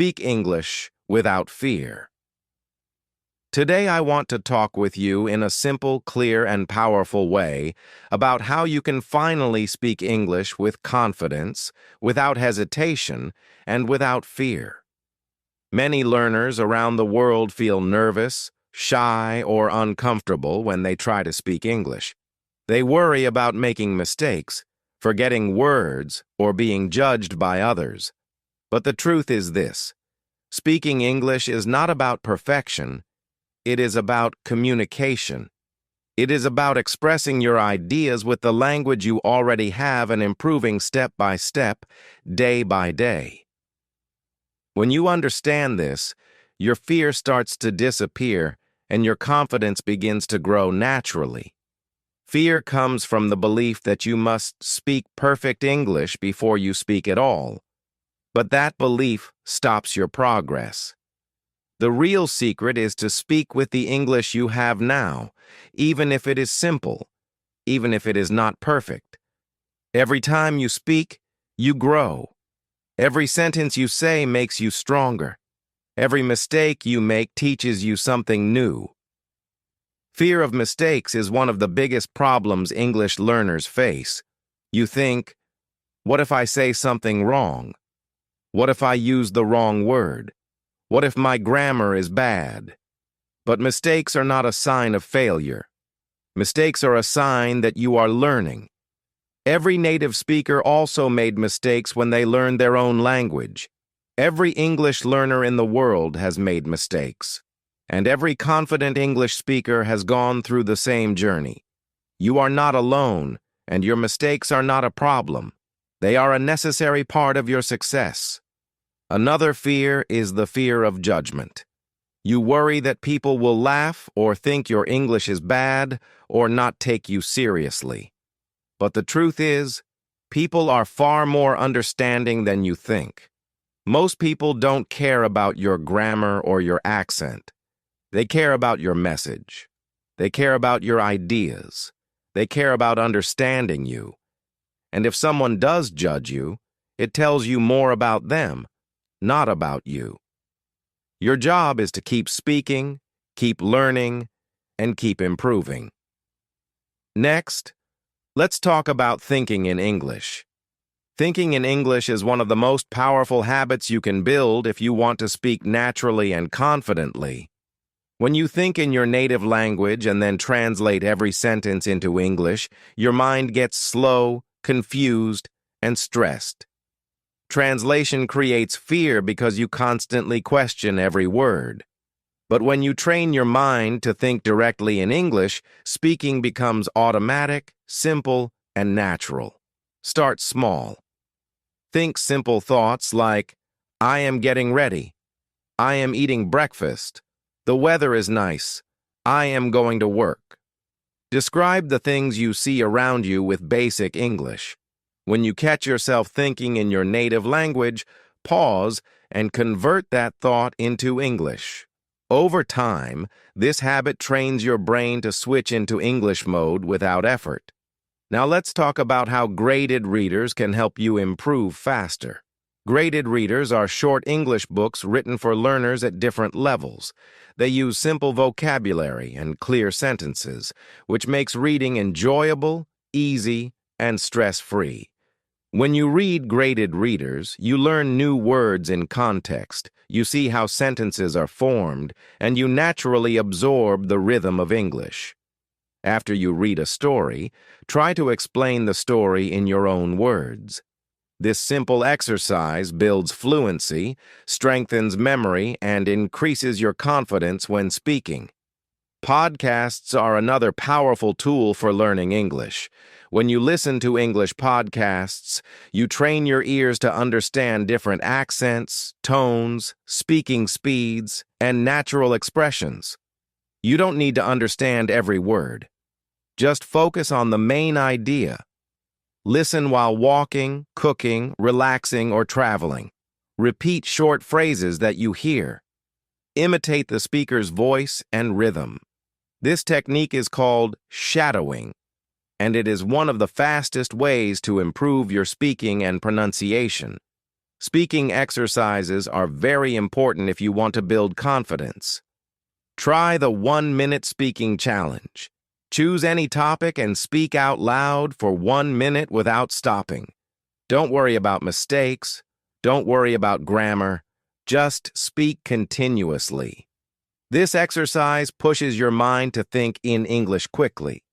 Speak English without fear. Today I want to talk with you in a simple, clear, and powerful way about how you can finally speak English with confidence, without hesitation, and without fear. Many learners around the world feel nervous, shy, or uncomfortable when they try to speak English. They worry about making mistakes, forgetting words, or being judged by others. But the truth is this: speaking English is not about perfection. It is about communication. It is about expressing your ideas with the language you already have and improving step by step, day by day. When you understand this, your fear starts to disappear and your confidence begins to grow naturally. Fear comes from the belief that you must speak perfect English before you speak at all. But that belief stops your progress. The real secret is to speak with the English you have now, even if it is simple, even if it is not perfect. Every time you speak, you grow. Every sentence you say makes you stronger. Every mistake you make teaches you something new. Fear of mistakes is one of the biggest problems English learners face. You think, what if I say something wrong? What if I use the wrong word? What if my grammar is bad? But mistakes are not a sign of failure. Mistakes are a sign that you are learning. Every native speaker also made mistakes when they learned their own language. Every English learner in the world has made mistakes. And every confident English speaker has gone through the same journey. You are not alone, and your mistakes are not a problem. They are a necessary part of your success. Another fear is the fear of judgment. You worry that people will laugh or think your English is bad or not take you seriously. But the truth is, people are far more understanding than you think. Most people don't care about your grammar or your accent. They care about your message. They care about your ideas. They care about understanding you. And if someone does judge you, it tells you more about them, not about you. Your job is to keep speaking, keep learning, and keep improving. Next, let's talk about thinking in English. Thinking in English is one of the most powerful habits you can build if you want to speak naturally and confidently. When you think in your native language and then translate every sentence into English, your mind gets slow, confused, and stressed. Translation creates fear because you constantly question every word. But when you train your mind to think directly in English, speaking becomes automatic, simple, and natural. Start small. Think simple thoughts like, I am getting ready. I am eating breakfast. The weather is nice. I am going to work. Describe the things you see around you with basic English. When you catch yourself thinking in your native language, pause and convert that thought into English. Over time, this habit trains your brain to switch into English mode without effort. Now let's talk about how graded readers can help you improve faster. Graded readers are short English books written for learners at different levels. They use simple vocabulary and clear sentences, which makes reading enjoyable, easy, and stress-free. When you read graded readers, you learn new words in context, you see how sentences are formed, and you naturally absorb the rhythm of English. After you read a story, try to explain the story in your own words. This simple exercise builds fluency, strengthens memory, and increases your confidence when speaking. Podcasts are another powerful tool for learning English. When you listen to English podcasts, you train your ears to understand different accents, tones, speaking speeds, and natural expressions. You don't need to understand every word. Just focus on the main idea. Listen while walking, cooking, relaxing, or traveling. Repeat short phrases that you hear. Imitate the speaker's voice and rhythm. This technique is called shadowing, and it is one of the fastest ways to improve your speaking and pronunciation. Speaking exercises are very important if you want to build confidence. Try the 1-minute speaking challenge. Choose any topic and speak out loud for 1 minute without stopping. Don't worry about mistakes. Don't worry about grammar. Just speak continuously. This exercise pushes your mind to think in English quickly.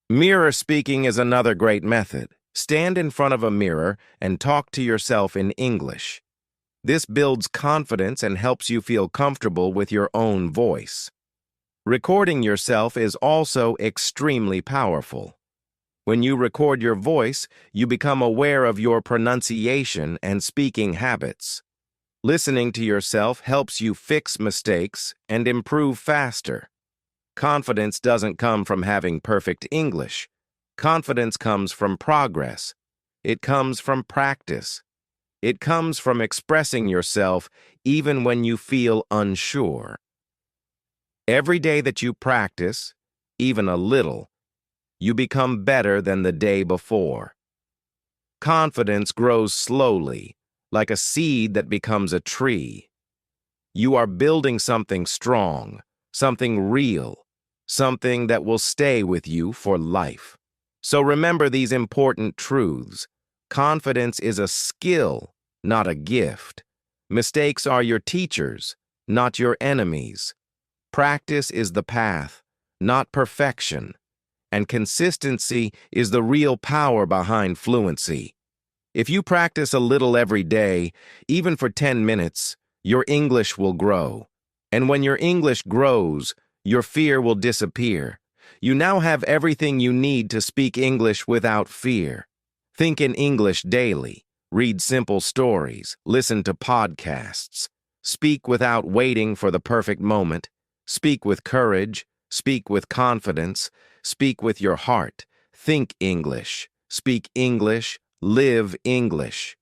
Mirror speaking is another great method. Stand in front of a mirror and talk to yourself in English. This builds confidence and helps you feel comfortable with your own voice. Recording yourself is also extremely powerful. When you record your voice, you become aware of your pronunciation and speaking habits. Listening to yourself helps you fix mistakes and improve faster. Confidence doesn't come from having perfect English. Confidence comes from progress. It comes from practice. It comes from expressing yourself even when you feel unsure. Every day that you practice, even a little, you become better than the day before. Confidence grows slowly, like a seed that becomes a tree. You are building something strong, something real, something that will stay with you for life. So remember these important truths. Confidence is a skill, not a gift. Mistakes are your teachers, not your enemies. Practice is the path, not perfection. And consistency is the real power behind fluency. If you practice a little every day, even for 10 minutes, your English will grow. And when your English grows, your fear will disappear. You now have everything you need to speak English without fear. Think in English daily. Read simple stories. Listen to podcasts. Speak without waiting for the perfect moment. Speak with courage. Speak with confidence. Speak with your heart. Think English. Speak English. Live English.